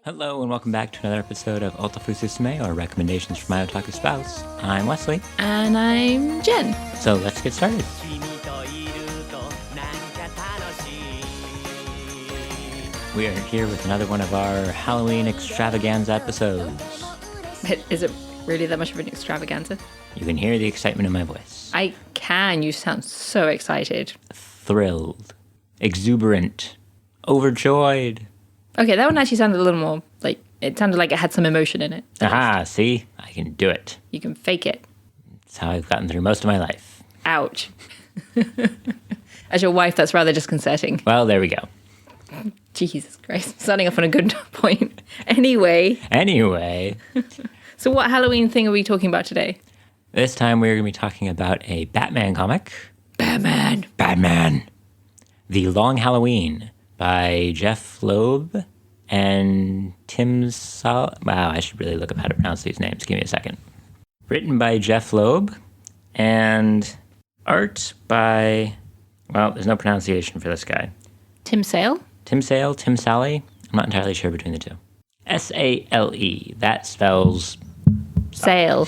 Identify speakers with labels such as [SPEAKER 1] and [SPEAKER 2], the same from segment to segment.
[SPEAKER 1] Hello and welcome back to another episode of Otafu Susume, or Recommendations for My Otaku Spouse. I'm Wesley.
[SPEAKER 2] And I'm Jen.
[SPEAKER 1] So let's get started. We are here with another one of our Halloween extravaganza episodes.
[SPEAKER 2] Is it really that much of an extravaganza?
[SPEAKER 1] You can hear the excitement in my voice.
[SPEAKER 2] I can. You sound so excited.
[SPEAKER 1] Thrilled. Exuberant. Overjoyed.
[SPEAKER 2] Okay, that one actually sounded a little more like, it sounded like it had some emotion in it.
[SPEAKER 1] Aha, see? I can do it.
[SPEAKER 2] You can fake it.
[SPEAKER 1] It's how I've gotten through most of my life.
[SPEAKER 2] Ouch. As your wife, that's rather disconcerting.
[SPEAKER 1] Well, there we go.
[SPEAKER 2] Jesus Christ. Starting off on a good point. Anyway. So what Halloween thing are we talking about today?
[SPEAKER 1] This time we're going to be talking about a Batman comic.
[SPEAKER 2] Batman.
[SPEAKER 1] The Long Halloween by Jeff Loeb and Tim Wow, I should really look up how to pronounce these names. Give me a second. Written by Jeff Loeb and art by, well, there's no pronunciation for this guy.
[SPEAKER 2] Tim Sale?
[SPEAKER 1] Tim Sally? I'm not entirely sure between the two. S-A-L-E. That spells...
[SPEAKER 2] Sale.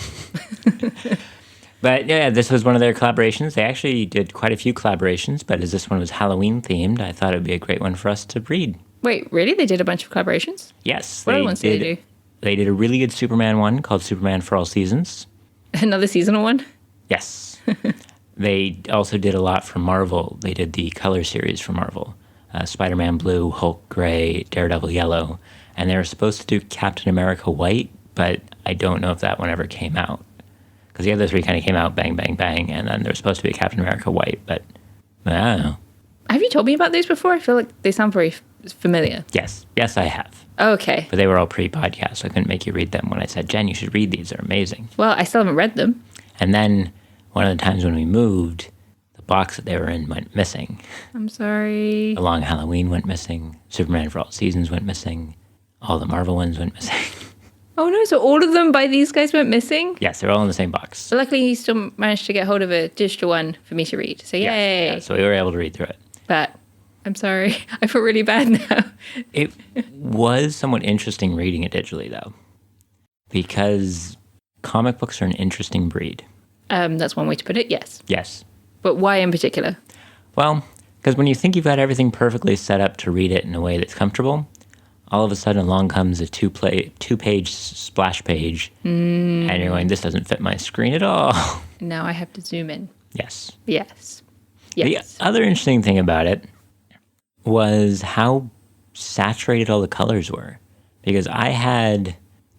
[SPEAKER 1] But yeah, this was one of their collaborations. They actually did quite a few collaborations, but as this one was Halloween themed, I thought it would be a great one for us to read.
[SPEAKER 2] Wait, really? They did a bunch of collaborations?
[SPEAKER 1] Yes.
[SPEAKER 2] What other ones did they do?
[SPEAKER 1] They did a really good Superman one called Superman for All Seasons.
[SPEAKER 2] Another seasonal one?
[SPEAKER 1] Yes. They also did a lot for Marvel. They did the color series for Marvel. Spider-Man Blue, Hulk Gray, Daredevil Yellow. And they were supposed to do Captain America White, but I don't know if that one ever came out. Because the other three kind of came out bang, bang, bang, and then there was supposed to be a Captain America White, but I don't know.
[SPEAKER 2] Have you told me about these before? I feel like they sound very familiar.
[SPEAKER 1] Yes, I have.
[SPEAKER 2] Okay.
[SPEAKER 1] But they were all pre-podcast, so I couldn't make you read them when I said, Jen, you should read these. They're amazing.
[SPEAKER 2] Well, I still haven't read them.
[SPEAKER 1] And then one of the times when we moved, the box that they were in went missing.
[SPEAKER 2] I'm sorry.
[SPEAKER 1] The Long Halloween went missing. Superman for All Seasons went missing. All the Marvel ones went missing.
[SPEAKER 2] Oh no, so all of them by these guys went missing?
[SPEAKER 1] Yes, they're all in the same box.
[SPEAKER 2] So luckily he still managed to get hold of a digital one for me to read. So yay.
[SPEAKER 1] Yeah, so we were able to read through it.
[SPEAKER 2] But I'm sorry. I feel really bad now.
[SPEAKER 1] It was somewhat interesting reading it digitally, though, because comic books are an interesting breed.
[SPEAKER 2] That's one way to put it, yes.
[SPEAKER 1] Yes.
[SPEAKER 2] But why in particular?
[SPEAKER 1] Well, because when you think you've got everything perfectly set up to read it in a way that's comfortable, all of a sudden along comes a two-page splash page, and you're going, this doesn't fit my screen at all.
[SPEAKER 2] Now I have to zoom in.
[SPEAKER 1] Yes. The other interesting thing about it was how saturated all the colors were, because I had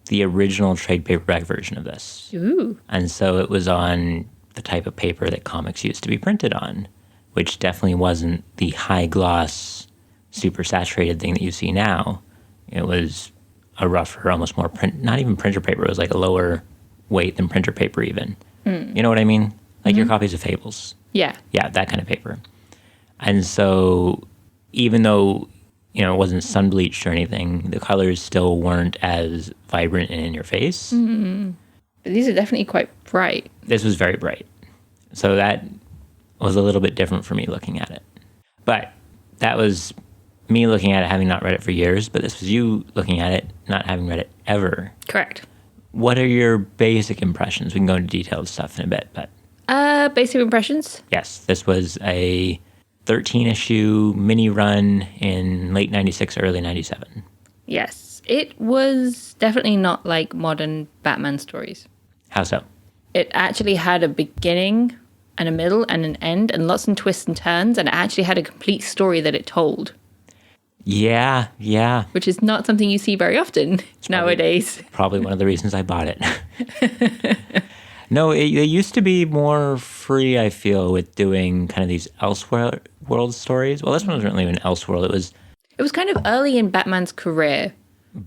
[SPEAKER 1] the original trade paperback version of this.
[SPEAKER 2] Ooh.
[SPEAKER 1] And so it was on the type of paper that comics used to be printed on, which definitely wasn't the high-gloss, super saturated thing that you see now. It was a rougher, almost more not even printer paper. It was like a lower weight than printer paper even. You know what I mean? Like your copies of Fables.
[SPEAKER 2] Yeah.
[SPEAKER 1] Yeah, that kind of paper. And so even though, it wasn't sun bleached or anything, the colors still weren't as vibrant and in your face.
[SPEAKER 2] Mm-hmm. But these are definitely quite bright.
[SPEAKER 1] This was very bright. So that was a little bit different for me looking at it. But that was me looking at it, having not read it for years, but this was you looking at it, not having read it ever.
[SPEAKER 2] Correct.
[SPEAKER 1] What are your basic impressions? We can go into detailed stuff in a bit, but...
[SPEAKER 2] Basic impressions?
[SPEAKER 1] Yes, this was a 13-issue mini run in late 96, early 97.
[SPEAKER 2] Yes. It was definitely not like modern Batman stories.
[SPEAKER 1] How so?
[SPEAKER 2] It actually had a beginning and a middle and an end and lots of twists and turns, and it actually had a complete story that it told.
[SPEAKER 1] Yeah.
[SPEAKER 2] Which is not something you see very often nowadays.
[SPEAKER 1] Probably one of the reasons I bought it. No, they used to be more free, I feel, with doing kind of these Elseworld stories. Well, this one wasn't really an Elseworld.
[SPEAKER 2] It was kind of early in Batman's career.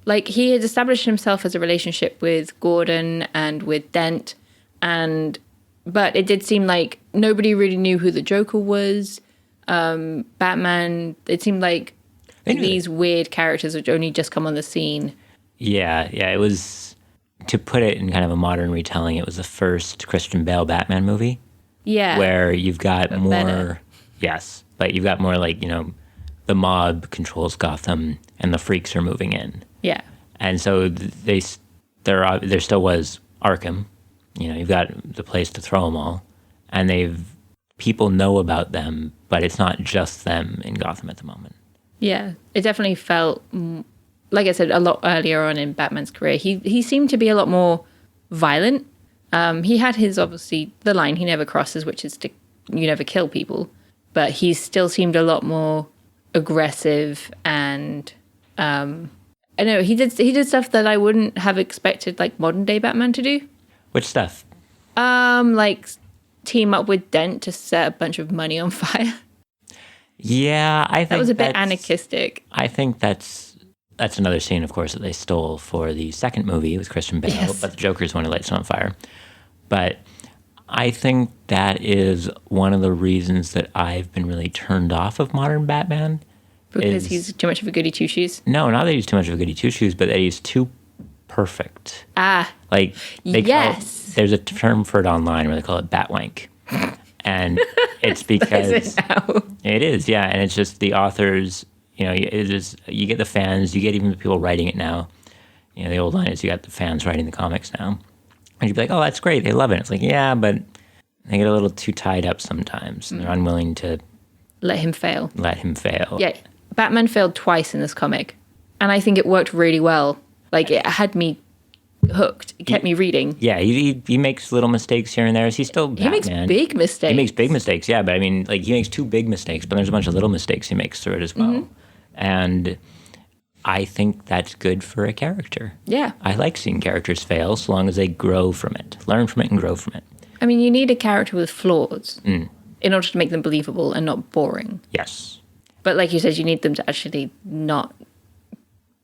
[SPEAKER 2] Like, he had established himself as a relationship with Gordon and with Dent, but it did seem like nobody really knew who the Joker was. Batman, it seemed like these weird characters which only just come on the scene.
[SPEAKER 1] Yeah, it was, to put it in kind of a modern retelling, it was the first Christian Bale Batman movie.
[SPEAKER 2] Yeah.
[SPEAKER 1] Where you've got
[SPEAKER 2] but
[SPEAKER 1] more,
[SPEAKER 2] better.
[SPEAKER 1] Yes, but you've got more like, the mob controls Gotham and the freaks are moving in.
[SPEAKER 2] Yeah.
[SPEAKER 1] And so there still was Arkham. You've got the place to throw them all, and people know about them, but it's not just them in Gotham at the moment.
[SPEAKER 2] Yeah, it definitely felt, like I said, a lot earlier on in Batman's career. He seemed to be a lot more violent. He had obviously, the line he never crosses, which is you never kill people. But he still seemed a lot more aggressive and, I know, he did stuff that I wouldn't have expected, like, modern day Batman to do.
[SPEAKER 1] Which stuff?
[SPEAKER 2] Like, team up with Dent to set a bunch of money on fire.
[SPEAKER 1] Yeah, I think
[SPEAKER 2] that was a bit anarchistic.
[SPEAKER 1] I think that's another scene, of course, that they stole for the second movie with Christian Bale,
[SPEAKER 2] Yes.
[SPEAKER 1] but the Joker's one who lights it on fire. But I think that is one of the reasons that I've been really turned off of modern Batman.
[SPEAKER 2] Because he's too much of a goody two-shoes?
[SPEAKER 1] No, not that he's too much of a goody two-shoes, but that he's too perfect. Like, there's a term for it online where they call it batwank. And it's because
[SPEAKER 2] Is it now?
[SPEAKER 1] It is, yeah. And it's just the authors, you get the fans, you get even the people writing it now. The old line is you got the fans writing the comics now. And you'd be like, oh, that's great. They love it. It's like, yeah, but they get a little too tied up sometimes. And they're unwilling to
[SPEAKER 2] let him fail.
[SPEAKER 1] Yeah.
[SPEAKER 2] Batman failed twice in this comic. And I think it worked really well. Like, it had me hooked. It kept me reading.
[SPEAKER 1] Yeah, he makes little mistakes here and there. He's still Batman.
[SPEAKER 2] He makes big mistakes.
[SPEAKER 1] He makes big mistakes, yeah. But I mean, like, he makes two big mistakes, but there's a bunch of little mistakes he makes through it as well. Mm-hmm. And I think that's good for a character.
[SPEAKER 2] Yeah.
[SPEAKER 1] I like seeing characters fail so long as they grow from it, learn from it and grow from it.
[SPEAKER 2] I mean, you need a character with flaws in order to make them believable and not boring.
[SPEAKER 1] Yes.
[SPEAKER 2] But like you said, you need them to actually not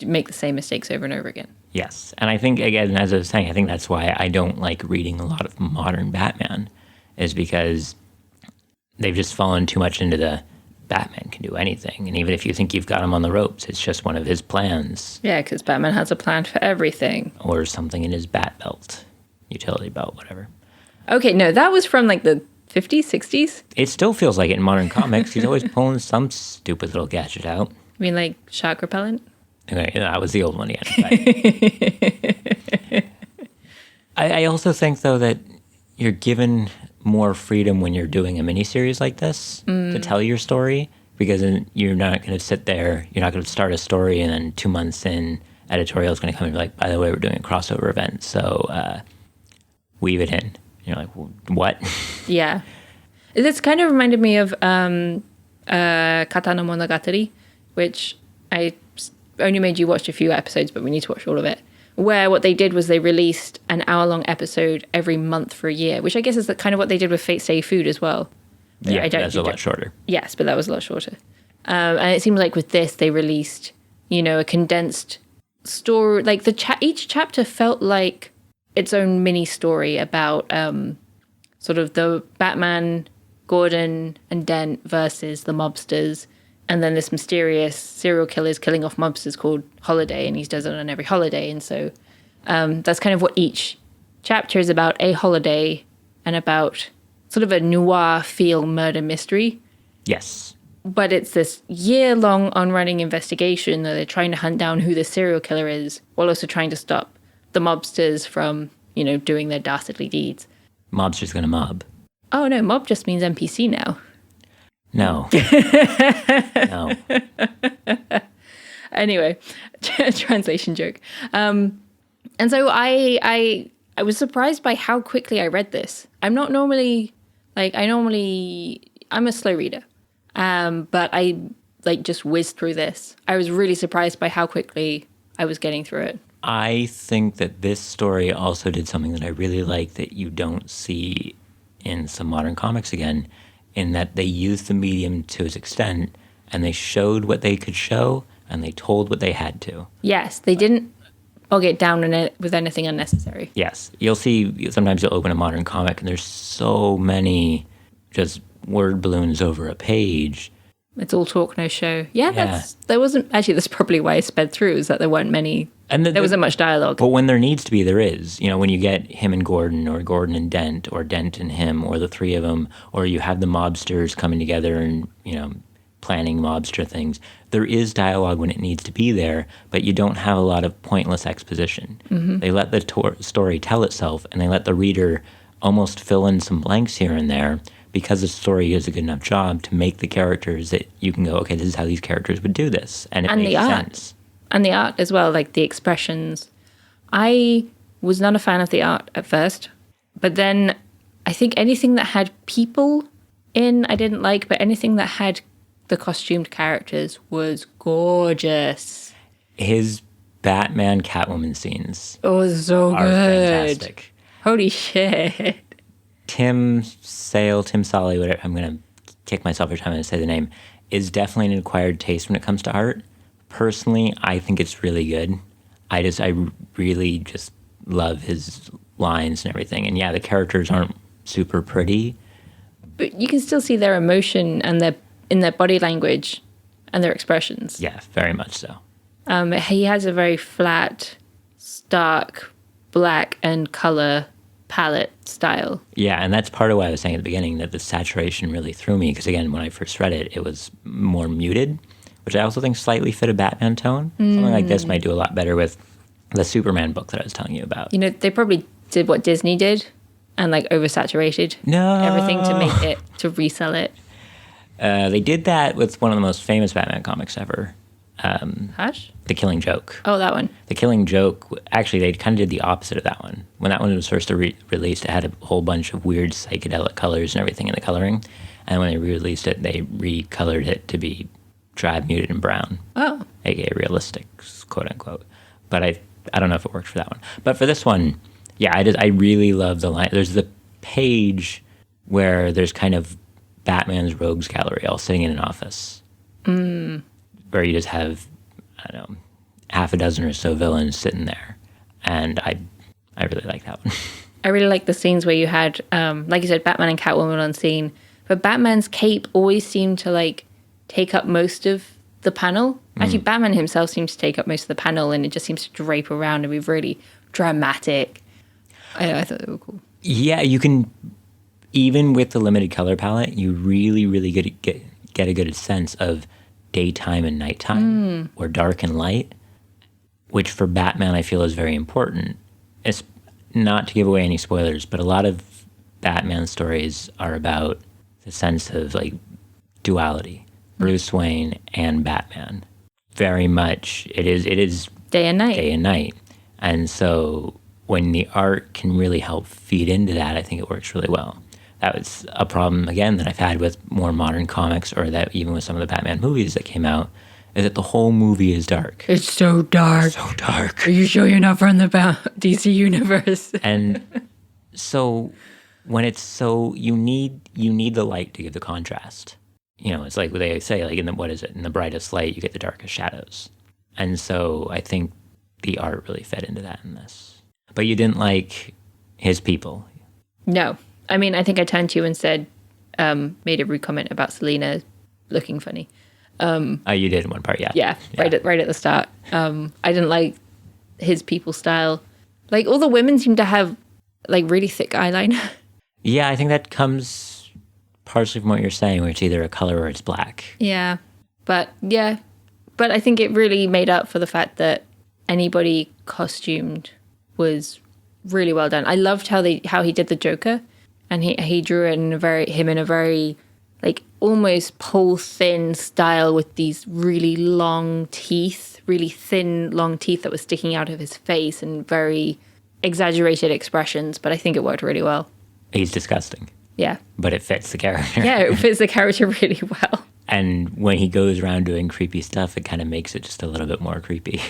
[SPEAKER 2] make the same mistakes over and over again.
[SPEAKER 1] Yes. And I think, again, as I was saying, I think that's why I don't like reading a lot of modern Batman, is because they've just fallen too much into the Batman can do anything. And even if you think you've got him on the ropes, it's just one of his plans.
[SPEAKER 2] Yeah, because Batman has a plan for everything.
[SPEAKER 1] Or something in his bat belt, utility belt, whatever.
[SPEAKER 2] Okay, no, that was from like the 50s, 60s?
[SPEAKER 1] It still feels like it in modern comics. He's always pulling some stupid little gadget out.
[SPEAKER 2] I mean, like shark repellent?
[SPEAKER 1] Okay, that was the old one again. I also think, though, that you're given more freedom when you're doing a miniseries like this to tell your story, because then you're not going to sit there, you're not going to start a story, and then 2 months in, editorial is going to come and be like, by the way, we're doing a crossover event, so weave it in. You're like, what?
[SPEAKER 2] Yeah. This kind of reminded me of Katana Monogatari, which I only made you watch a few episodes, but we need to watch all of it. Where what they did was they released an hour-long episode every month for a year, which I guess is kind of what they did with Fate Stay Food as well.
[SPEAKER 1] Yeah, that's a lot shorter.
[SPEAKER 2] Yes, but that was a lot shorter. And it seems like with this, they released, a condensed story. Like each chapter felt like its own mini story about sort of the Batman, Gordon, and Dent versus the mobsters. And then this mysterious serial killer is killing off mobsters called Holiday, and he does it on every holiday. And so that's kind of what each chapter is about, a holiday and about sort of a noir feel murder mystery.
[SPEAKER 1] Yes.
[SPEAKER 2] But it's this year-long on-running investigation that they're trying to hunt down who the serial killer is, while also trying to stop the mobsters from, doing their dastardly deeds.
[SPEAKER 1] Mobster's gonna mob.
[SPEAKER 2] Oh, no, mob just means NPC now.
[SPEAKER 1] No. No.
[SPEAKER 2] Anyway, translation joke. And so I was surprised by how quickly I read this. I'm not normally, I'm a slow reader. But I just whizzed through this. I was really surprised by how quickly I was getting through it.
[SPEAKER 1] I think that this story also did something that I really like that you don't see in some modern comics again, in that they used the medium to its extent, and they showed what they could show, and they told what they had to.
[SPEAKER 2] Yes, they didn't bog it down with anything unnecessary.
[SPEAKER 1] Yes. You'll see, sometimes you'll open a modern comic, and there's so many just word balloons over a page.
[SPEAKER 2] It's all talk, no show. Yeah. That's probably why I sped through, is that there weren't many, and there wasn't much dialogue.
[SPEAKER 1] But when there needs to be, there is. When you get him and Gordon, or Gordon and Dent, or Dent and him, or the three of them, or you have the mobsters coming together and, planning mobster things, there is dialogue when it needs to be there, but you don't have a lot of pointless exposition. They let the story tell itself, and they let the reader almost fill in some blanks here and there because the story does a good enough job to make the characters that you can go, okay, this is how these characters would do this. And it makes sense.
[SPEAKER 2] And the art as well, like the expressions. I was not a fan of the art at first, but then I think anything that had people in I didn't like, but anything that had the costumed characters was gorgeous.
[SPEAKER 1] His Batman Catwoman scenes
[SPEAKER 2] so
[SPEAKER 1] are
[SPEAKER 2] good.
[SPEAKER 1] fantastic.
[SPEAKER 2] Holy shit.
[SPEAKER 1] Tim Sally, whatever, I'm going to kick myself every time I say the name, is definitely an acquired taste when it comes to art. Personally, I think it's really good. I really just love his lines and everything. And yeah, the characters aren't super pretty.
[SPEAKER 2] But you can still see their emotion and in their body language and their expressions.
[SPEAKER 1] Yeah, very much so.
[SPEAKER 2] He has a very flat, stark, black and color palette style.
[SPEAKER 1] Yeah, and that's part of why I was saying at the beginning that the saturation really threw me. Because again, when I first read it, it was more muted, which I also think slightly fit a Batman tone. Something like this might do a lot better with the Superman book that I was telling you about.
[SPEAKER 2] You know, they probably did what Disney did and like oversaturated everything to make it, to resell it.
[SPEAKER 1] They did that with one of the most famous Batman comics ever.
[SPEAKER 2] Hush?
[SPEAKER 1] The Killing Joke.
[SPEAKER 2] Oh, that one.
[SPEAKER 1] The Killing Joke, actually, they kind of did the opposite of that one. When that one was first released, it had a whole bunch of weird psychedelic colors and everything in the coloring. And when they re-released it, they recolored it to be drab, muted, and brown.
[SPEAKER 2] Oh.
[SPEAKER 1] AKA realistic, quote unquote. But I don't know if it worked for that one. But for this one, yeah, I really love the line. There's the page where there's kind of Batman's rogues gallery all sitting in an office. Where you just have, I don't know, half a dozen or so villains sitting there. And I really like that one.
[SPEAKER 2] I really like the scenes where you had, like you said, Batman and Catwoman on scene. But Batman's cape always seemed to like take up most of the panel. Actually, Batman himself seems to take up most of the panel, and it just seems to drape around and be really dramatic. I thought they were cool.
[SPEAKER 1] Yeah, you can, even with the limited color palette, you really, really get a good sense of daytime and nighttime, or dark and light, which for Batman I feel is very important. It's not to give away any spoilers, but a lot of Batman stories are about the sense of like duality, Bruce Wayne and Batman. Very much, it is
[SPEAKER 2] Day and night.
[SPEAKER 1] And so when the art can really help feed into that, I think it works really well. That was a problem, again, that I've had with more modern comics, or that even with some of the Batman movies that came out, is that the whole movie is dark.
[SPEAKER 2] It's so dark.
[SPEAKER 1] So dark.
[SPEAKER 2] Are you sure you're not from the DC universe?
[SPEAKER 1] And so when it's so, you need the light to give the contrast. You know, it's like they say, like in the brightest light, you get the darkest shadows. And so I think the art really fed into that in this. But you didn't like his people.
[SPEAKER 2] No. I mean, I think I turned to you and said, made a rude comment about Selena looking funny.
[SPEAKER 1] Oh, you did in one part, yeah.
[SPEAKER 2] Yeah, right at the start. I didn't like his people style. Like, all the women seem to have, like, really thick eyeliner.
[SPEAKER 1] Yeah, I think that comes partially from what you're saying, where it's either a color or it's black.
[SPEAKER 2] Yeah. But I think it really made up for the fact that anybody costumed was really well done. I loved how he did the Joker, and he drew it in a very like almost pole thin style with these really long teeth, really thin long teeth that were sticking out of his face, and very exaggerated expressions. But I think it worked really well.
[SPEAKER 1] He's disgusting.
[SPEAKER 2] Yeah.
[SPEAKER 1] But it fits the character.
[SPEAKER 2] Yeah, it fits the character really well.
[SPEAKER 1] And when he goes around doing creepy stuff, it kind of makes it just a little bit more creepy.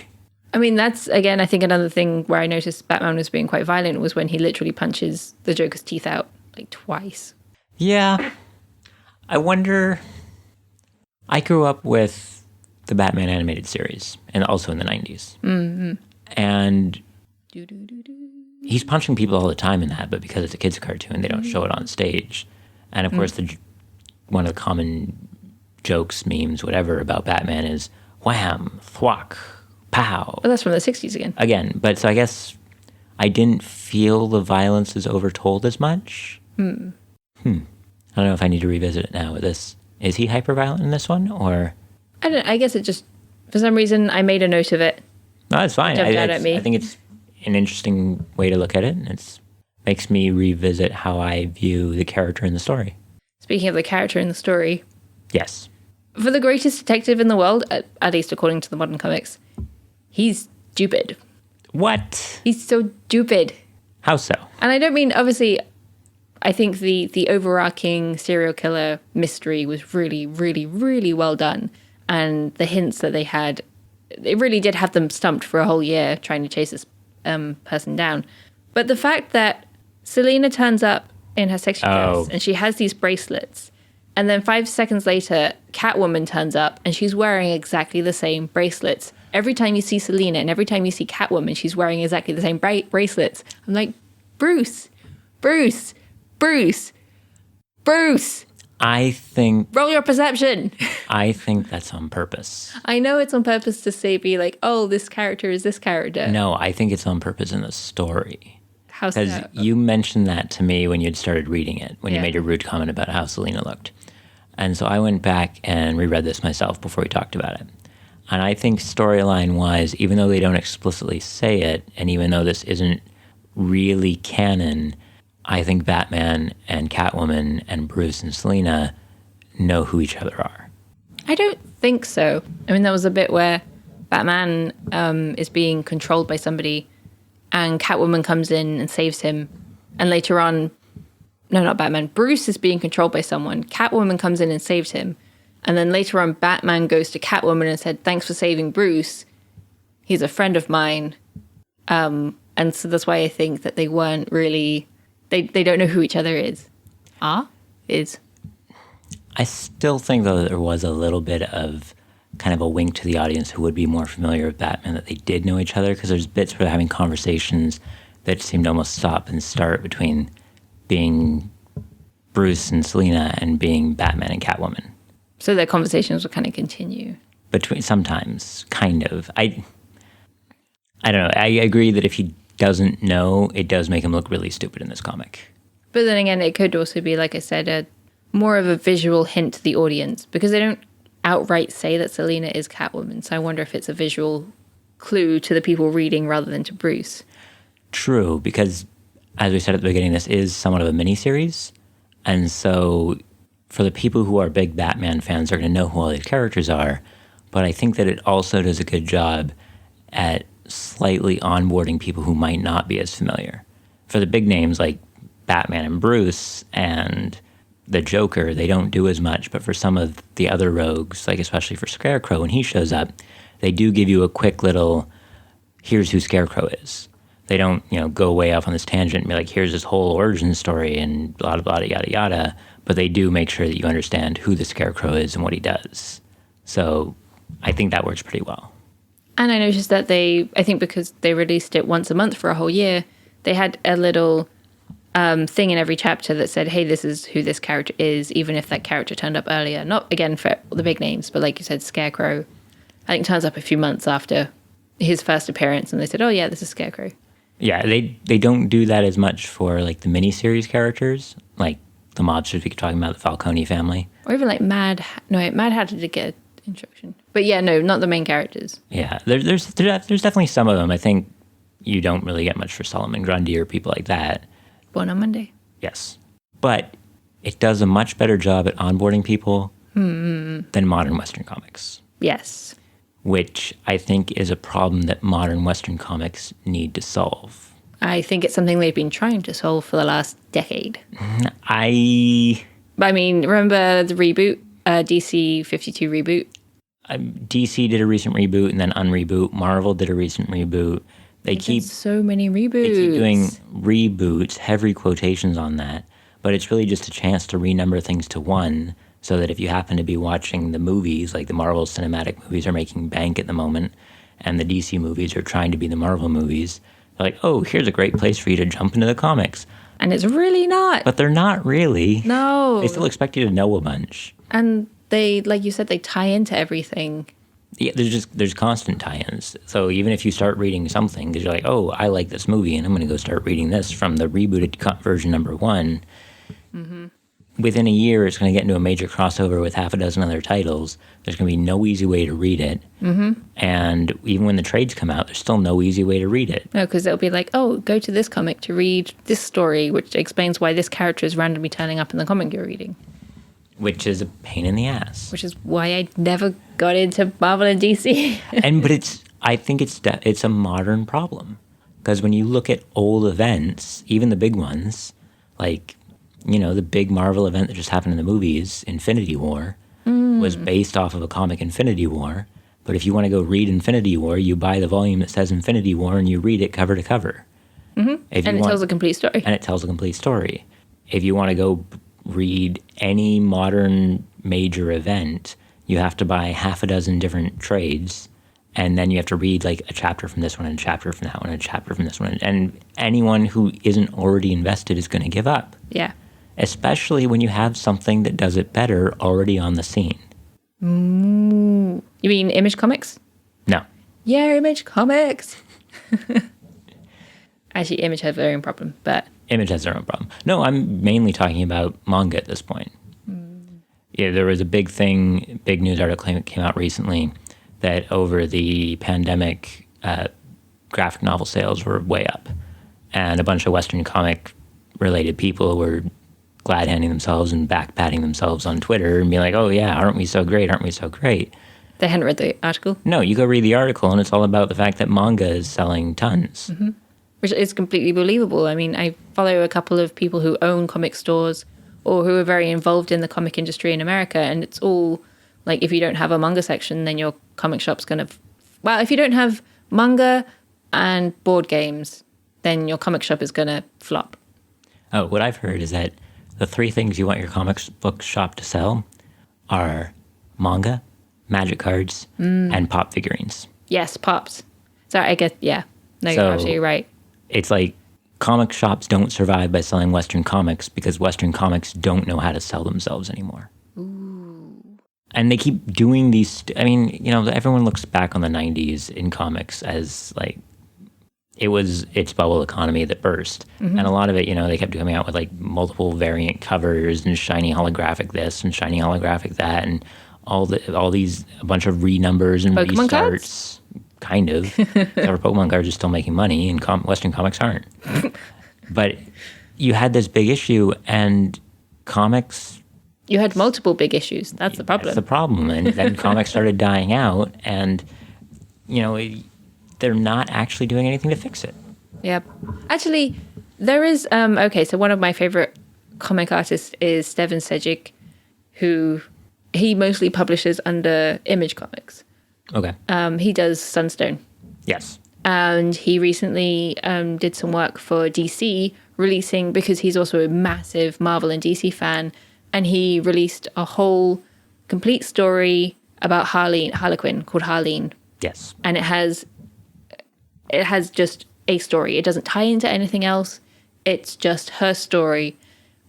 [SPEAKER 2] I mean, that's, again, I think another thing where I noticed Batman was being quite violent was when he literally punches the Joker's teeth out, like, twice.
[SPEAKER 1] Yeah. I wonder... I grew up with the Batman animated series, and also in the 90s. Mm-hmm. And he's punching people all the time in that, but because it's a kid's cartoon, they don't show it on stage. And, of course, one of the common jokes, memes, whatever, about Batman is wham, thwack, pow.
[SPEAKER 2] Well, that's from the 60s again.
[SPEAKER 1] Again, but so I guess I didn't feel the violence is overtold as much. I don't know if I need to revisit it now with this. Is he hyper-violent in this one, or?
[SPEAKER 2] I guess it just, for some reason, I made a note of it.
[SPEAKER 1] No, it's fine.
[SPEAKER 2] Jumped out at me.
[SPEAKER 1] I think it's an interesting way to look at it. It makes me revisit how I view the character in the story.
[SPEAKER 2] Speaking of the character in the story,
[SPEAKER 1] Yes.
[SPEAKER 2] for the greatest detective in the world, at least according to the modern comics, he's stupid.
[SPEAKER 1] What?
[SPEAKER 2] He's so stupid.
[SPEAKER 1] How so?
[SPEAKER 2] And I don't mean, obviously, I think the overarching serial killer mystery was really, really, really well done. And the hints that they had, it really did have them stumped for a whole year trying to chase this person down. But the fact that Selena turns up in her sexy dress and she has these bracelets, and then 5 seconds later, Catwoman turns up and she's wearing exactly the same bracelets. Every time you see Selena and every time you see Catwoman, she's wearing exactly the same bracelets. I'm like, Bruce.
[SPEAKER 1] I think
[SPEAKER 2] Roll your perception.
[SPEAKER 1] I think that's on purpose.
[SPEAKER 2] I know it's on purpose to be like, oh, this character is this character.
[SPEAKER 1] No, I think it's on purpose in the story.
[SPEAKER 2] How
[SPEAKER 1] Because
[SPEAKER 2] so?
[SPEAKER 1] you mentioned that to me when you'd started reading it, when you
[SPEAKER 2] Yeah.
[SPEAKER 1] made your rude comment about how Selena looked. And so I went back and reread this myself before we talked about it. And I think storyline-wise, even though they don't explicitly say it, and even though this isn't really canon, I think Batman and Catwoman and Bruce and Selena know who each other are.
[SPEAKER 2] I don't think so. I mean, there was a bit where Batman is being controlled by somebody and Catwoman comes in and saves him. And later on, no, not Batman, Bruce is being controlled by someone. Catwoman comes in and saves him. And then later on, Batman goes to Catwoman and said, thanks for saving Bruce. He's a friend of mine. And so that's why I think that they weren't really, they don't know who each other is. Is.
[SPEAKER 1] I still think, though, that there was a little bit of kind of a wink to the audience who would be more familiar with Batman that they did know each other, because there's bits where they're having conversations that seemed to almost stop and start between being Bruce and Selena and being Batman and Catwoman.
[SPEAKER 2] So their conversations will kind of continue.
[SPEAKER 1] Between sometimes, kind of. I don't know. I agree that if he doesn't know, it does make him look really stupid in this comic.
[SPEAKER 2] But then again, it could also be, like I said, more of a visual hint to the audience, because they don't outright say that Selena is Catwoman. So I wonder if it's a visual clue to the people reading rather than to Bruce.
[SPEAKER 1] True, because as we said at the beginning, this is somewhat of a miniseries. And so for the people who are big Batman fans, are going to know who all these characters are. But I think that it also does a good job at slightly onboarding people who might not be as familiar. For the big names like Batman and Bruce and the Joker, they don't do as much. But for some of the other rogues, like especially for Scarecrow, when he shows up, they do give you a quick little, here's who Scarecrow is. They don't, go way off on this tangent and be like, here's this whole origin story and blah, blah, blah, yada, yada. But they do make sure that you understand who the Scarecrow is and what he does. So I think that works pretty well.
[SPEAKER 2] And I noticed that I think because they released it once a month for a whole year, they had a little thing in every chapter that said, hey, this is who this character is, even if that character turned up earlier. Not, again, for the big names, but like you said, Scarecrow, I think turns up a few months after his first appearance, and they said, oh, yeah, this is Scarecrow.
[SPEAKER 1] Yeah, they don't do that as much for like the miniseries characters, like the mobsters we keep talking about, the Falcone family.
[SPEAKER 2] Or even like Mad Hatter did get an introduction. But yeah, no, not the main characters.
[SPEAKER 1] Yeah, there's definitely some of them. I think you don't really get much for Solomon Grundy or people like that.
[SPEAKER 2] Born on Monday.
[SPEAKER 1] Yes. But it does a much better job at onboarding people than modern Western comics.
[SPEAKER 2] Yes.
[SPEAKER 1] Which I think is a problem that modern Western comics need to solve.
[SPEAKER 2] I think it's something they've been trying to solve for the last decade.
[SPEAKER 1] I
[SPEAKER 2] mean, remember the reboot, DC 52 reboot?
[SPEAKER 1] DC did a recent reboot and then unreboot. Marvel did a recent reboot. They keep
[SPEAKER 2] so many reboots.
[SPEAKER 1] They keep doing reboots, heavy quotations on that. But it's really just a chance to renumber things to one, so that if you happen to be watching the movies, like the Marvel cinematic movies are making bank at the moment, and the DC movies are trying to be the Marvel movies, they're like, oh, here's a great place for you to jump into the comics.
[SPEAKER 2] And it's really not.
[SPEAKER 1] But they're not really.
[SPEAKER 2] No.
[SPEAKER 1] They still expect you to know a bunch.
[SPEAKER 2] And they, like you said, they tie into everything.
[SPEAKER 1] Yeah, there's constant tie-ins. So even if you start reading something, because you're like, oh, I like this movie, and I'm going to go start reading this from the rebooted version number 1, within a year, it's going to get into a major crossover with half a dozen other titles. There's going to be no easy way to read it. Mm-hmm. And even when the trades come out, there's still no easy way to read it.
[SPEAKER 2] No, because it'll be like, oh, go to this comic to read this story, which explains why this character is randomly turning up in the comic you're reading.
[SPEAKER 1] Which is a pain in the ass.
[SPEAKER 2] Which is why I never got into Marvel and DC.
[SPEAKER 1] But I think it's a modern problem. Because when you look at old events, even the big ones, like, the big Marvel event that just happened in the movies, Infinity War, was based off of a comic, Infinity War. But if you want to go read Infinity War, you buy the volume that says Infinity War and you read it cover to cover.
[SPEAKER 2] Mm-hmm. And it tells a complete story.
[SPEAKER 1] And it tells a complete story. If you want to go read any modern major event, you have to buy half a dozen different trades. And then you have to read like a chapter from this one and a chapter from that one and a chapter from this one. And anyone who isn't already invested is going to give up.
[SPEAKER 2] Yeah.
[SPEAKER 1] Especially when you have something that does it better already on the scene.
[SPEAKER 2] You mean Image Comics?
[SPEAKER 1] No.
[SPEAKER 2] Yeah, Image Comics. Actually, Image has their own problem, but...
[SPEAKER 1] Image has their own problem. No, I'm mainly talking about manga at this point. Yeah, there was a big news article that came out recently that over the pandemic, graphic novel sales were way up. And a bunch of Western comic-related people were glad-handing themselves and back-patting themselves on Twitter and being like, oh, yeah, aren't we so great? Aren't we so great?
[SPEAKER 2] They hadn't read the article?
[SPEAKER 1] No, you go read the article, and it's all about the fact that manga is selling tons.
[SPEAKER 2] Mm-hmm. Which is completely believable. I mean, I follow a couple of people who own comic stores or who are very involved in the comic industry in America, and it's all like, if you don't have a manga section, then your comic shop's going to... Well, if you don't have manga and board games, then your comic shop is going to flop.
[SPEAKER 1] Oh, what I've heard is that the three things you want your comic book shop to sell are manga, magic cards, and pop figurines.
[SPEAKER 2] Yes, pops. Sorry, I guess, yeah. No, you're absolutely right.
[SPEAKER 1] It's like comic shops don't survive by selling Western comics because Western comics don't know how to sell themselves anymore.
[SPEAKER 2] Ooh.
[SPEAKER 1] And they keep doing these... everyone looks back on the 90s in comics as like, it's bubble economy that burst. Mm-hmm. And a lot of it, they kept coming out with like multiple variant covers and shiny holographic this and shiny holographic that and a bunch of renumbers and
[SPEAKER 2] Pokemon
[SPEAKER 1] restarts.
[SPEAKER 2] Cards?
[SPEAKER 1] Kind of. Our Pokemon cards are still making money and Western comics aren't. But you had this big issue and comics...
[SPEAKER 2] You had multiple big issues. That's the problem.
[SPEAKER 1] That's the problem. And then comics started dying out and, they're not actually doing anything to fix it.
[SPEAKER 2] Yep. Actually, there is... so one of my favorite comic artists is Steven Sejic, who he mostly publishes under Image Comics.
[SPEAKER 1] Okay.
[SPEAKER 2] He does Sunstone.
[SPEAKER 1] Yes.
[SPEAKER 2] And he recently did some work for DC, releasing, because he's also a massive Marvel and DC fan, and he released a whole complete story about Harlequin called Harleen.
[SPEAKER 1] Yes.
[SPEAKER 2] And it has just a story. It doesn't tie into anything else. It's just her story.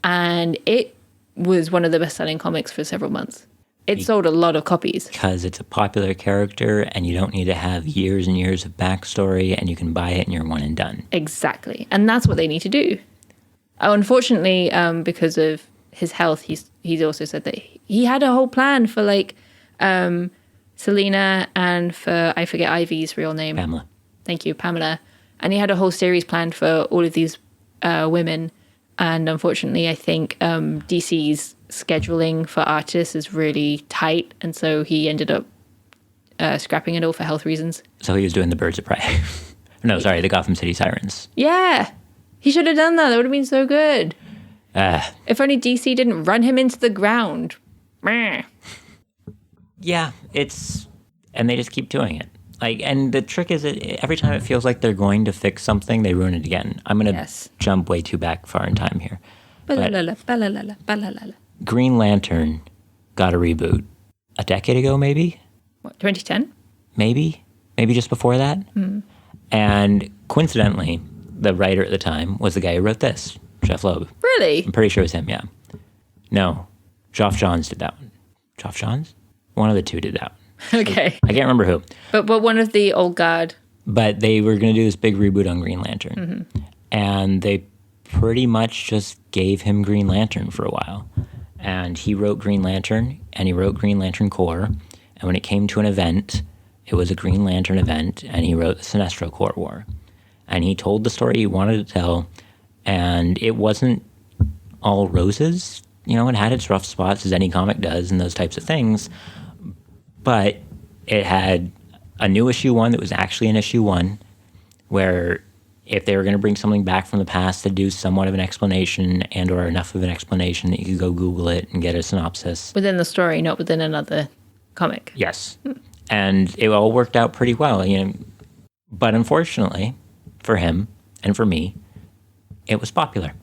[SPEAKER 2] And it was one of the best-selling comics for several months. It sold a lot of copies. Because
[SPEAKER 1] it's a popular character and you don't need to have years and years of backstory and you can buy it and you're one and done.
[SPEAKER 2] Exactly. And that's what they need to do. Unfortunately, because of his health, he's also said that he had a whole plan for Selena and for, I forget Ivy's real name.
[SPEAKER 1] Pamela.
[SPEAKER 2] Thank you, Pamela. And he had a whole series planned for all of these women. And unfortunately, I think DC's scheduling for artists is really tight. And so he ended up scrapping it all for health reasons.
[SPEAKER 1] So he was doing the Birds of Prey. No, sorry, the Gotham City Sirens.
[SPEAKER 2] Yeah. He should have done that. That would have been so good. If only DC didn't run him into the ground. Meh.
[SPEAKER 1] Yeah, and they just keep doing it. And the trick is that every time it feels like they're going to fix something, they ruin it again. I'm going to jump way too far in time here. Green Lantern got a reboot a decade ago, maybe?
[SPEAKER 2] What, 2010?
[SPEAKER 1] Maybe just before that.
[SPEAKER 2] Mm.
[SPEAKER 1] And coincidentally, the writer at the time was the guy who wrote this, Jeff Loeb.
[SPEAKER 2] Really?
[SPEAKER 1] I'm pretty sure it was him, yeah. No, Geoff Johns did that one. Geoff Johns? One of the two did that one.
[SPEAKER 2] Okay.
[SPEAKER 1] I can't remember who.
[SPEAKER 2] But one of the old guard.
[SPEAKER 1] But they were going to do this big reboot on Green Lantern. Mm-hmm. And they pretty much just gave him Green Lantern for a while. And he wrote Green Lantern, and he wrote Green Lantern Corps. And when it came to an event, it was a Green Lantern event, and he wrote the Sinestro Corps War. And he told the story he wanted to tell, and it wasn't all roses. You know, it had its rough spots, as any comic does, and those types of things. But it had a new issue 1 that was actually an issue 1, where if they were going to bring something back from the past to do somewhat of an explanation and or enough of an explanation that you could go Google it and get a synopsis.
[SPEAKER 2] Within the story, not within another comic.
[SPEAKER 1] Yes. And it all worked out pretty well. You know, but unfortunately, for him and for me, it was popular.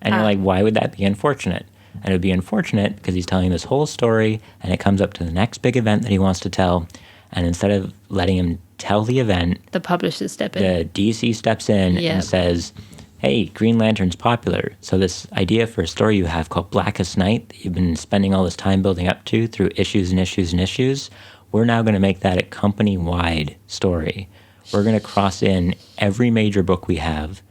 [SPEAKER 1] And you're like, why would that be unfortunate? And it would be unfortunate because he's telling this whole story and it comes up to the next big event that he wants to tell. And instead of letting him tell the event,
[SPEAKER 2] the publishers step in.
[SPEAKER 1] The DC steps in and says, hey, Green Lantern's popular. So this idea for a story you have called Blackest Night that you've been spending all this time building up to through issues and issues and issues, we're now going to make that a company-wide story. We're going to cross in every major book we have.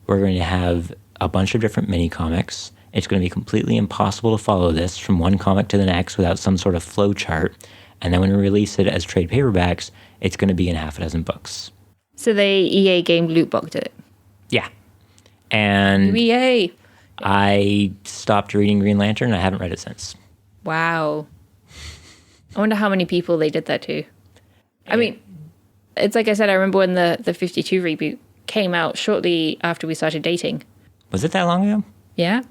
[SPEAKER 1] We're going to have a bunch of different mini-comics. It's going to be completely impossible to follow this from one comic to the next without some sort of flow chart. And then when we release it as trade paperbacks, it's going to be in half a dozen books.
[SPEAKER 2] So they EA game loot boxed it.
[SPEAKER 1] Yeah. And
[SPEAKER 2] EA.
[SPEAKER 1] I stopped reading Green Lantern and I haven't read it since.
[SPEAKER 2] Wow. I wonder how many people they did that to. I mean, it's like I said, I remember when the 52 reboot came out shortly after we started dating.
[SPEAKER 1] Was it that long ago?
[SPEAKER 2] Yeah.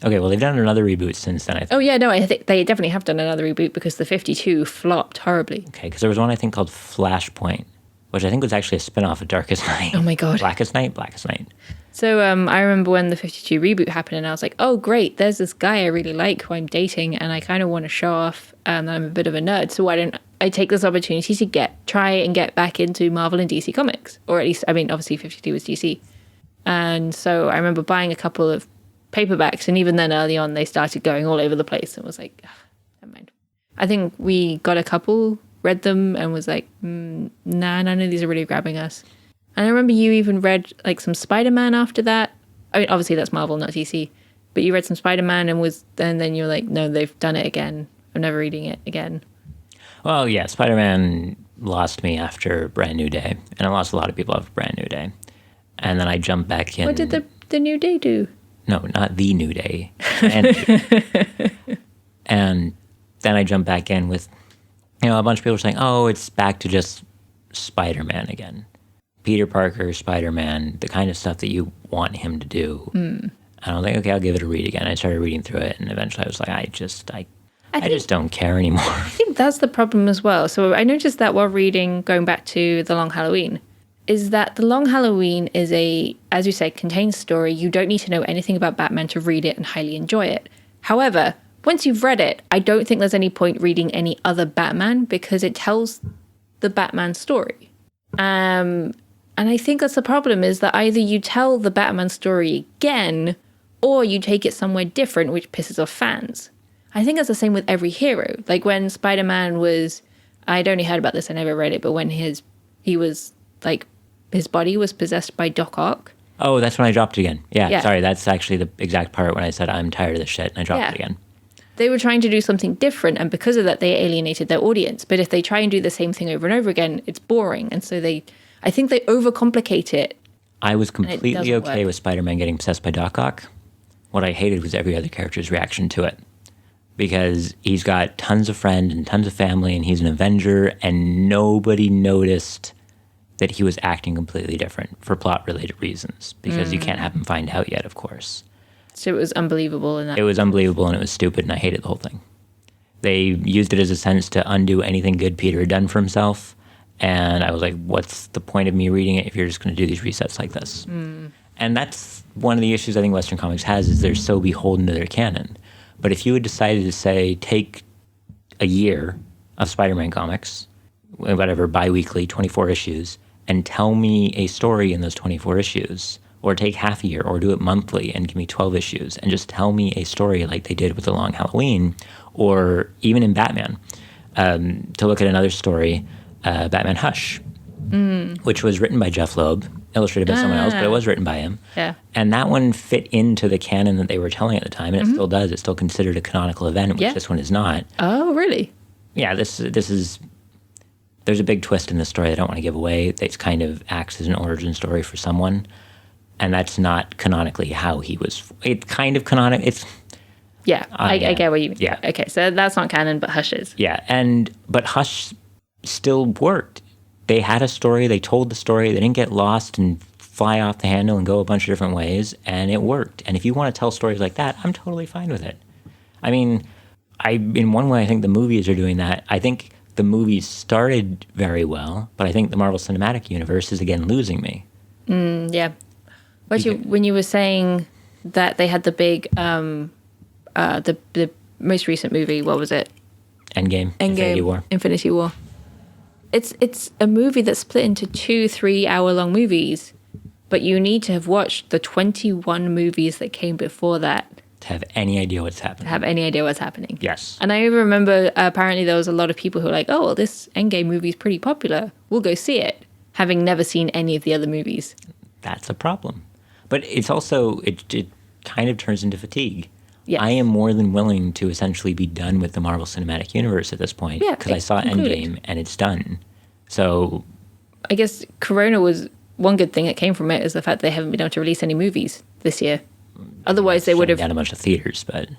[SPEAKER 1] Okay, well, they've done another reboot since then, I think.
[SPEAKER 2] Oh, yeah, no, I think they definitely have done another reboot because the 52 flopped horribly.
[SPEAKER 1] Okay, because there was one, I think, called Flashpoint, which I think was actually a spin-off of Darkest Night.
[SPEAKER 2] Oh, my God.
[SPEAKER 1] Blackest Night.
[SPEAKER 2] So I remember when the 52 reboot happened and I was like, oh, great, there's this guy I really like who I'm dating and I kind of want to show off and I'm a bit of a nerd. So why don't I take this opportunity to try and get back into Marvel and DC comics? Or at least, I mean, obviously 52 was DC. And so I remember buying a couple of paperbacks, and even then early on they started going all over the place and was like, never mind. I think we got a couple, read them and was like, nah, none of these are really grabbing us. And I remember you even read like some Spider-Man after that. I mean, obviously that's Marvel, not DC, but you read some Spider-Man and then you're like, no, they've done it again. I'm never reading it again.
[SPEAKER 1] Well, yeah, Spider-Man lost me after Brand New Day, and I lost a lot of people after Brand New Day. And then I jumped back in.
[SPEAKER 2] What did the New Day do?
[SPEAKER 1] No, not the New Day. And then I jumped back in with, a bunch of people were saying, oh, it's back to just Spider-Man again. Peter Parker, Spider-Man, the kind of stuff that you want him to do. And I was like, okay, I'll give it a read again. I started reading through it, and eventually I was like, I just don't care anymore.
[SPEAKER 2] I think that's the problem as well. So I noticed that while reading, going back to The Long Halloween, is that The Long Halloween is as you say, contained story. You don't need to know anything about Batman to read it and highly enjoy it. However, once you've read it, I don't think there's any point reading any other Batman because it tells the Batman story. And I think that's the problem, is that either you tell the Batman story again or you take it somewhere different, which pisses off fans. I think that's the same with every hero. Like when Spider-Man I'd only heard about this, I never read it, but when his body was possessed by Doc Ock.
[SPEAKER 1] Oh, that's when I dropped it again. Yeah, sorry, that's actually the exact part when I said I'm tired of this shit, and I dropped it again.
[SPEAKER 2] They were trying to do something different, and because of that, they alienated their audience. But if they try and do the same thing over and over again, it's boring. And so I think they overcomplicate it.
[SPEAKER 1] I was completely okay with Spider-Man getting possessed by Doc Ock. What I hated was every other character's reaction to it. Because he's got tons of friends and tons of family, and he's an Avenger, and nobody noticed that he was acting completely different for plot-related reasons, because you can't have him find out yet, of course.
[SPEAKER 2] So it was unbelievable.
[SPEAKER 1] It was unbelievable, and it was stupid, and I hated the whole thing. They used it as a sense to undo anything good Peter had done for himself, and I was like, what's the point of me reading it if you're just going to do these resets like this? And that's one of the issues I think Western Comics has, is they're so beholden to their canon. But if you had decided to say, take a year of Spider-Man comics, whatever, bi-weekly, 24 issues, and tell me a story in those 24 issues, or take half a year, or do it monthly and give me 12 issues, and just tell me a story like they did with The Long Halloween, or even in Batman. To look at another story, Batman Hush. which was written by Jeff Loeb, illustrated by someone else, but it was written by him.
[SPEAKER 2] Yeah.
[SPEAKER 1] And that one fit into the canon that they were telling at the time, and it still does. It's still considered a canonical event, which this one is not.
[SPEAKER 2] Oh, really?
[SPEAKER 1] Yeah, this is... There's a big twist in this story I don't want to give away. It kind of acts as an origin story for someone, and that's not canonically how he was... It's kind of canonic. It's...
[SPEAKER 2] Yeah, I get what you mean.
[SPEAKER 1] Yeah.
[SPEAKER 2] Okay, so that's not canon, but Hush is.
[SPEAKER 1] Yeah, but Hush still worked. They had a story, they told the story, they didn't get lost and fly off the handle and go a bunch of different ways, and it worked. And if you want to tell stories like that, I'm totally fine with it. I mean, in one way, I think the movies are doing that. I think the movies started very well, but I think the Marvel Cinematic Universe is, again, losing me.
[SPEAKER 2] Yeah. When you were saying that they had the big, the most recent movie, what was it?
[SPEAKER 1] Endgame.
[SPEAKER 2] Infinity War. It's a movie that's split into 2 3-hour-long movies, but you need to have watched the 21 movies that came before that
[SPEAKER 1] to have any idea what's happening. Yes.
[SPEAKER 2] And I remember apparently there was a lot of people who were like, oh, well, this Endgame movie is pretty popular. We'll go see it, having never seen any of the other movies.
[SPEAKER 1] That's a problem. But it's also, it kind of turns into fatigue.
[SPEAKER 2] Yes.
[SPEAKER 1] I am more than willing to essentially be done with the Marvel Cinematic Universe at this point, because I saw Endgame and it's done. So
[SPEAKER 2] I guess Corona was one good thing that came from it is the fact they haven't been able to release any movies this year. Otherwise, they would have
[SPEAKER 1] done a bunch of theaters, but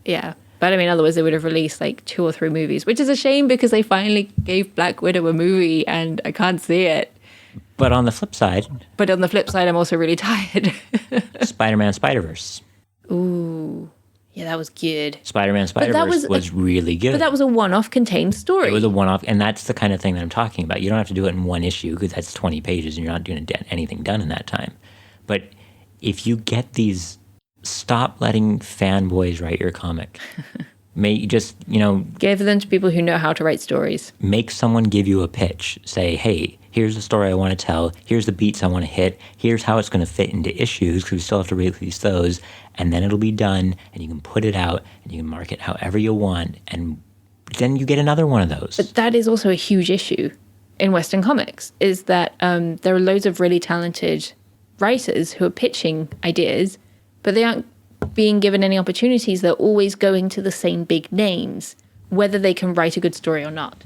[SPEAKER 2] yeah. But I mean, otherwise they would have released like 2 or 3 movies, which is a shame because they finally gave Black Widow a movie, and I can't see it.
[SPEAKER 1] But on the flip side,
[SPEAKER 2] I'm also really tired.
[SPEAKER 1] Spider-Man Spider-Verse.
[SPEAKER 2] Ooh. Yeah, that was good.
[SPEAKER 1] Spider-Man Spider-Verse was really good.
[SPEAKER 2] But that was a one-off contained story.
[SPEAKER 1] It was a one-off, and that's the kind of thing that I'm talking about. You don't have to do it in one issue because that's 20 pages and you're not doing anything done in that time. But if you get these, stop letting fanboys write your comic.
[SPEAKER 2] Give them to people who know how to write stories.
[SPEAKER 1] Make someone give you a pitch. Say, hey, here's the story I want to tell. Here's the beats I want to hit. Here's how it's going to fit into issues because we still have to release those. And then it'll be done, and you can put it out, and you can mark it however you want, and then you get another one of those.
[SPEAKER 2] But that is also a huge issue in Western comics, is that there are loads of really talented writers who are pitching ideas, but they aren't being given any opportunities. They're always going to the same big names, whether they can write a good story or not.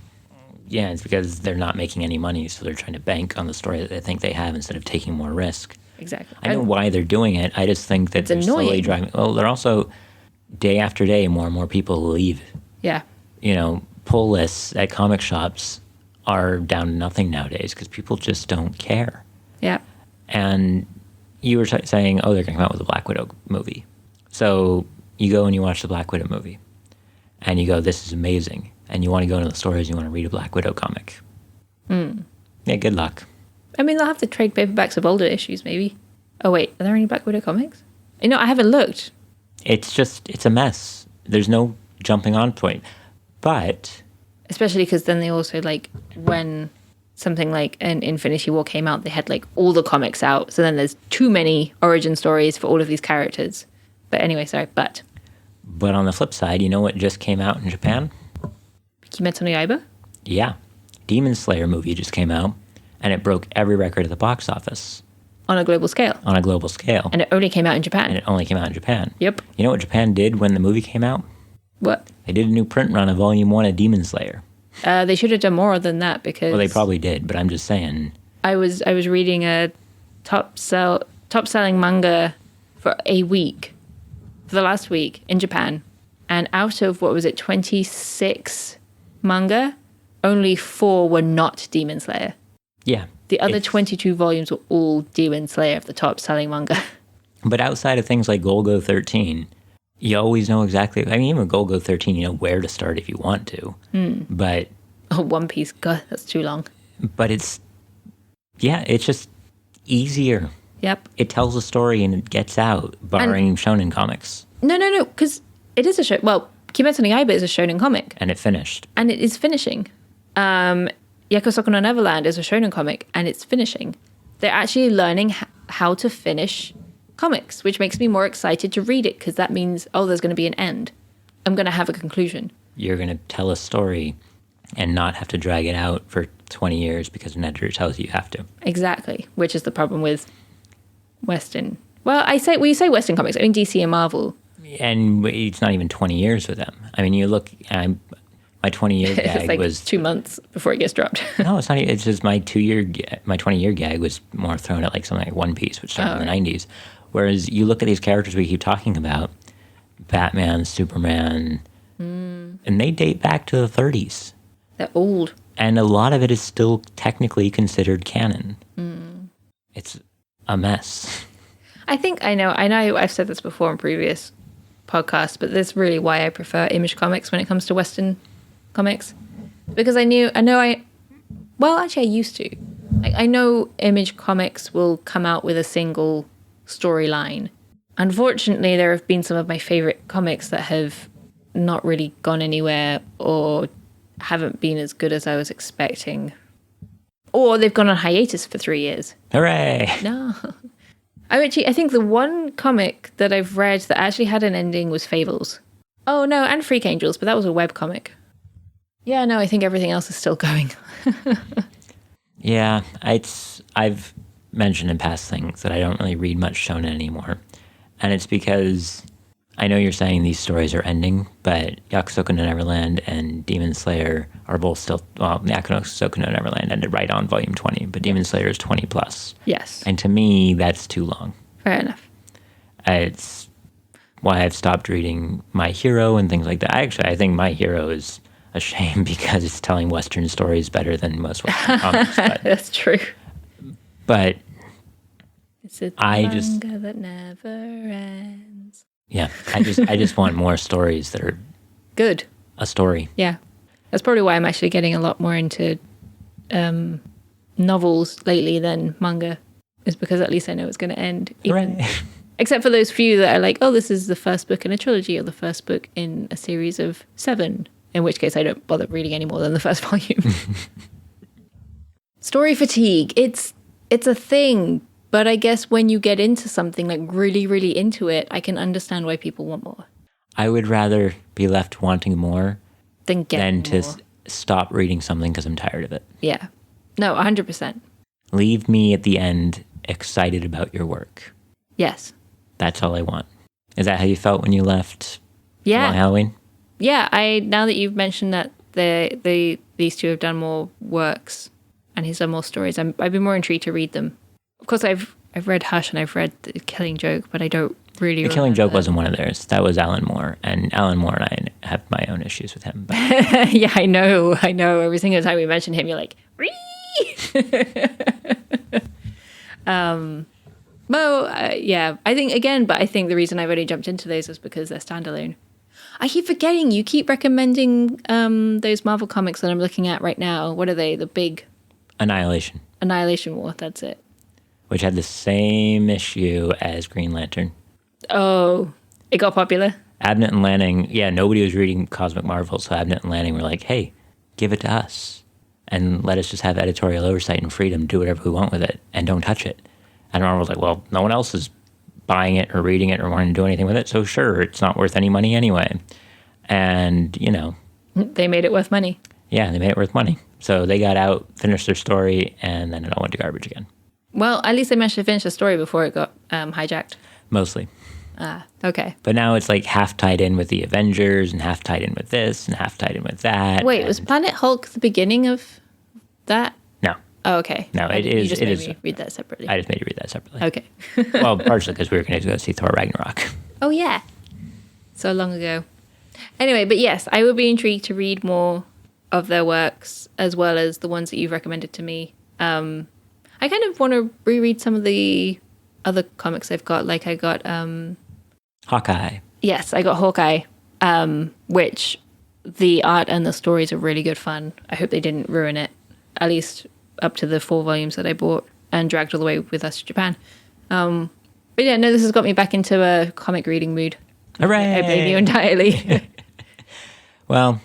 [SPEAKER 1] Yeah, it's because they're not making any money, so they're trying to bank on the story that they think they have instead of taking more risk.
[SPEAKER 2] Exactly.
[SPEAKER 1] I know why they're doing it. I just think that they're slowly driving. Well, they're also, day after day, more and more people leave.
[SPEAKER 2] Yeah.
[SPEAKER 1] Pull lists at comic shops are down to nothing nowadays because people just don't care.
[SPEAKER 2] Yeah.
[SPEAKER 1] And you were saying, they're going to come out with a Black Widow movie. So you go and you watch the Black Widow movie, and you go, this is amazing. And you want to go into the stores, you want to read a Black Widow comic. Yeah, good luck.
[SPEAKER 2] I mean, they'll have to trade paperbacks of older issues, maybe. Oh, wait, are there any Black Widow comics? I haven't looked.
[SPEAKER 1] It's a mess. There's no jumping on point. But...
[SPEAKER 2] Especially because then they also, when something like an Infinity War came out, they had, all the comics out. So then there's too many origin stories for all of these characters. But anyway, sorry, but...
[SPEAKER 1] But on the flip side, you know what just came out in Japan?
[SPEAKER 2] Kimetsu no Yaiba?
[SPEAKER 1] Yeah. Demon Slayer movie just came out. And it broke every record at the box office.
[SPEAKER 2] On a global scale.
[SPEAKER 1] And
[SPEAKER 2] it only came out in Japan.
[SPEAKER 1] Yep. You know what Japan did when the movie came out?
[SPEAKER 2] What?
[SPEAKER 1] They did a new print run of Volume 1 of Demon Slayer.
[SPEAKER 2] They should have done more than that because...
[SPEAKER 1] Well, they probably did, but I'm just saying.
[SPEAKER 2] I was reading a top-selling manga for the last week in Japan. And out of, 26 manga, only 4 were not Demon Slayer.
[SPEAKER 1] Yeah.
[SPEAKER 2] The other 22 volumes were all Demon Slayer of the top-selling manga.
[SPEAKER 1] But outside of things like Golgo 13, you always know exactly... I mean, even Golgo 13, you know where to start if you want to. But...
[SPEAKER 2] Oh, One Piece. God, that's too long.
[SPEAKER 1] But it's just easier.
[SPEAKER 2] Yep.
[SPEAKER 1] It tells a story and it gets out, barring shonen comics.
[SPEAKER 2] No, because it is a show... Well, Kimetsu no Yaiba is a shonen comic.
[SPEAKER 1] And it finished.
[SPEAKER 2] And it is finishing. Yakusoku no Neverland is a shonen comic, and it's finishing. They're actually learning how to finish comics, which makes me more excited to read it, because that means, there's going to be an end. I'm going to have a conclusion.
[SPEAKER 1] You're going to tell a story and not have to drag it out for 20 years because an editor tells you have to.
[SPEAKER 2] Exactly, which is the problem with Western. Well, when you say Western comics, I mean DC and Marvel.
[SPEAKER 1] And it's not even 20 years with them. I mean, you look, my 20-year gag
[SPEAKER 2] It's like
[SPEAKER 1] was
[SPEAKER 2] 2 months before it gets dropped.
[SPEAKER 1] no, it's not. It's just my 20-year gag was more thrown at like something like One Piece, which started in the 90s. Whereas you look at these characters we keep talking about, Batman, Superman, and they date back to the 30s.
[SPEAKER 2] They're old.
[SPEAKER 1] And a lot of it is still technically considered canon. It's a mess.
[SPEAKER 2] I know I've said this before in previous podcasts, but that's really why I prefer Image Comics when it comes to Western comics. Because I used to. Like, I know Image Comics will come out with a single storyline. Unfortunately, there have been some of my favorite comics that have not really gone anywhere or haven't been as good as I was expecting. Or they've gone on hiatus for 3 years.
[SPEAKER 1] Hooray!
[SPEAKER 2] No. I think the one comic that I've read that actually had an ending was Fables. Oh, no, and Freak Angels, but that was a web comic. Yeah, no, I think everything else is still going.
[SPEAKER 1] Yeah, I've mentioned in past things that I don't really read much shonen anymore. And it's because I know you're saying these stories are ending, but Yakusoku no Neverland and Demon Slayer are both still, well, Yakusoku no Neverland ended right on volume 20, but Demon Slayer is 20 plus.
[SPEAKER 2] Yes.
[SPEAKER 1] And to me, that's too long.
[SPEAKER 2] Fair enough.
[SPEAKER 1] It's why I've stopped reading My Hero and things like that. I think My Hero is a shame because it's telling Western stories better than most Western comics. But,
[SPEAKER 2] that's true.
[SPEAKER 1] But
[SPEAKER 2] It's a manga that never ends.
[SPEAKER 1] Yeah, I just want more stories that are
[SPEAKER 2] good.
[SPEAKER 1] A story.
[SPEAKER 2] Yeah, that's probably why I'm actually getting a lot more into novels lately than manga, is because at least I know it's going to end. Except for those few that are like, oh, this is the first book in a trilogy or the first book in a series of 7, in which case I don't bother reading any more than the first volume. Story fatigue. It's a thing. But I guess when you get into something, like really, really into it, I can understand why people want more.
[SPEAKER 1] I would rather be left wanting more
[SPEAKER 2] than
[SPEAKER 1] to stop reading something because I'm tired of it.
[SPEAKER 2] Yeah. No, 100%.
[SPEAKER 1] Leave me at the end excited about your work.
[SPEAKER 2] Yes.
[SPEAKER 1] That's all I want. Is that how you felt when you left Halloween?
[SPEAKER 2] Yeah. Now that you've mentioned that these two have done more works and he's done more stories, I've been more intrigued to read them. Of course, I've read Hush and I've read The Killing Joke, but I don't really
[SPEAKER 1] The Killing Joke wasn't one of theirs. That was Alan Moore. And Alan Moore and I have my own issues with him. But.
[SPEAKER 2] Yeah, I know. Every single time we mention him, you're like, Ree! Yeah, I think the reason I've only jumped into those is because they're standalone. I keep forgetting. You keep recommending those Marvel comics that I'm looking at right now. What are they? The big...
[SPEAKER 1] Annihilation
[SPEAKER 2] War, that's it.
[SPEAKER 1] Which had the same issue as Green Lantern.
[SPEAKER 2] Oh, it got popular?
[SPEAKER 1] Abnett and Lanning, nobody was reading Cosmic Marvel, so Abnett and Lanning were like, hey, give it to us, and let us just have editorial oversight and freedom, do whatever we want with it, and don't touch it. And Marvel was like, well, no one else is buying it or reading it or wanting to do anything with it, so sure, it's not worth any money anyway. And,
[SPEAKER 2] They made it worth money.
[SPEAKER 1] Yeah, they made it worth money. So they got out, finished their story, and then it all went to garbage again.
[SPEAKER 2] Well, at least they managed to finish the story before it got hijacked.
[SPEAKER 1] Mostly.
[SPEAKER 2] Okay.
[SPEAKER 1] But now it's like half tied in with the Avengers and half tied in with this and half tied in with that.
[SPEAKER 2] Wait, was Planet Hulk the beginning of that?
[SPEAKER 1] No.
[SPEAKER 2] Oh, okay.
[SPEAKER 1] No, it is.
[SPEAKER 2] You just made me read that separately.
[SPEAKER 1] I just made you read that separately.
[SPEAKER 2] Okay.
[SPEAKER 1] Well, partially because we were going to go see Thor Ragnarok.
[SPEAKER 2] Oh, yeah. So long ago. Anyway, but yes, I would be intrigued to read more of their works as well as the ones that you've recommended to me. I kind of want to reread some of the other comics I've got. Like I got...
[SPEAKER 1] Hawkeye.
[SPEAKER 2] Yes, I got Hawkeye, which the art and the stories are really good fun. I hope they didn't ruin it, at least up to the 4 volumes that I bought and dragged all the way with us to Japan. But yeah, no, this has got me back into a comic reading mood.
[SPEAKER 1] Hooray!
[SPEAKER 2] I blame you entirely.
[SPEAKER 1] Well,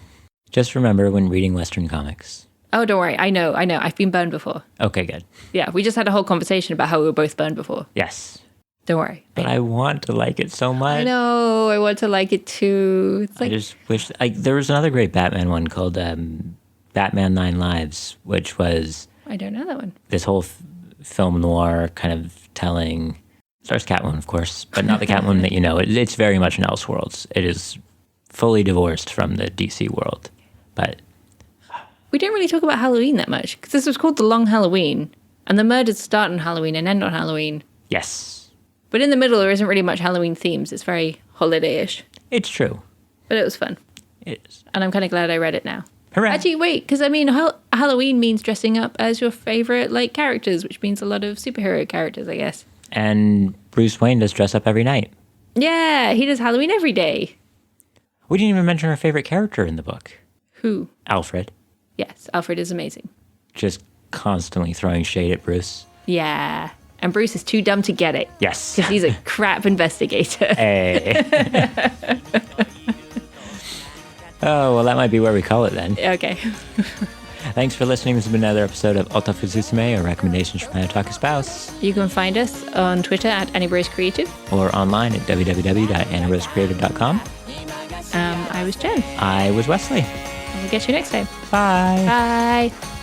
[SPEAKER 1] just remember when reading Western comics.
[SPEAKER 2] Oh, don't worry. I know. I've been burned before.
[SPEAKER 1] Okay, good.
[SPEAKER 2] Yeah, we just had a whole conversation about how we were both burned before.
[SPEAKER 1] Yes.
[SPEAKER 2] Don't worry.
[SPEAKER 1] But I want to like it so much.
[SPEAKER 2] I know. I want to like it too. It's like,
[SPEAKER 1] I just wish... there was another great Batman one called Batman 9 Lives, which was
[SPEAKER 2] I don't know that one.
[SPEAKER 1] this whole film noir kind of telling. Stars Catwoman, of course, but not the Catwoman that you know. It's very much an Elseworlds. It is fully divorced from the DC world. But
[SPEAKER 2] we didn't really talk about Halloween that much because this was called The Long Halloween, and the murders start on Halloween and end on Halloween.
[SPEAKER 1] yes,
[SPEAKER 2] But in the middle, there isn't really much Halloween themes. It's very holiday-ish,
[SPEAKER 1] it's true.
[SPEAKER 2] but it was fun,
[SPEAKER 1] It is.
[SPEAKER 2] and I'm kind of glad I read it now.
[SPEAKER 1] Hooray.
[SPEAKER 2] Actually, wait, because I mean, Halloween means dressing up as your favorite like characters, which means a lot of superhero characters, I guess.
[SPEAKER 1] And Bruce Wayne does dress up every night.
[SPEAKER 2] Yeah, he does Halloween every day.
[SPEAKER 1] We didn't even mention our favorite character in the book,
[SPEAKER 2] Who?
[SPEAKER 1] Alfred.
[SPEAKER 2] Yes, Alfred is amazing.
[SPEAKER 1] Just constantly throwing shade at Bruce.
[SPEAKER 2] Yeah, and Bruce is too dumb to get it.
[SPEAKER 1] Yes.
[SPEAKER 2] Because he's a crap investigator.
[SPEAKER 1] Hey. Oh, well, that might be where we call it then.
[SPEAKER 2] Okay.
[SPEAKER 1] Thanks for listening. This has been another episode of Otafu Susume, or Recommendations from my Otaku Spouse,
[SPEAKER 2] You can find us on Twitter at AnnieBroseCreative.
[SPEAKER 1] or online at www.annarosecreative.com.
[SPEAKER 2] I was Jen.
[SPEAKER 1] I was Wesley.
[SPEAKER 2] And we'll get you next time.
[SPEAKER 1] Bye.
[SPEAKER 2] Bye.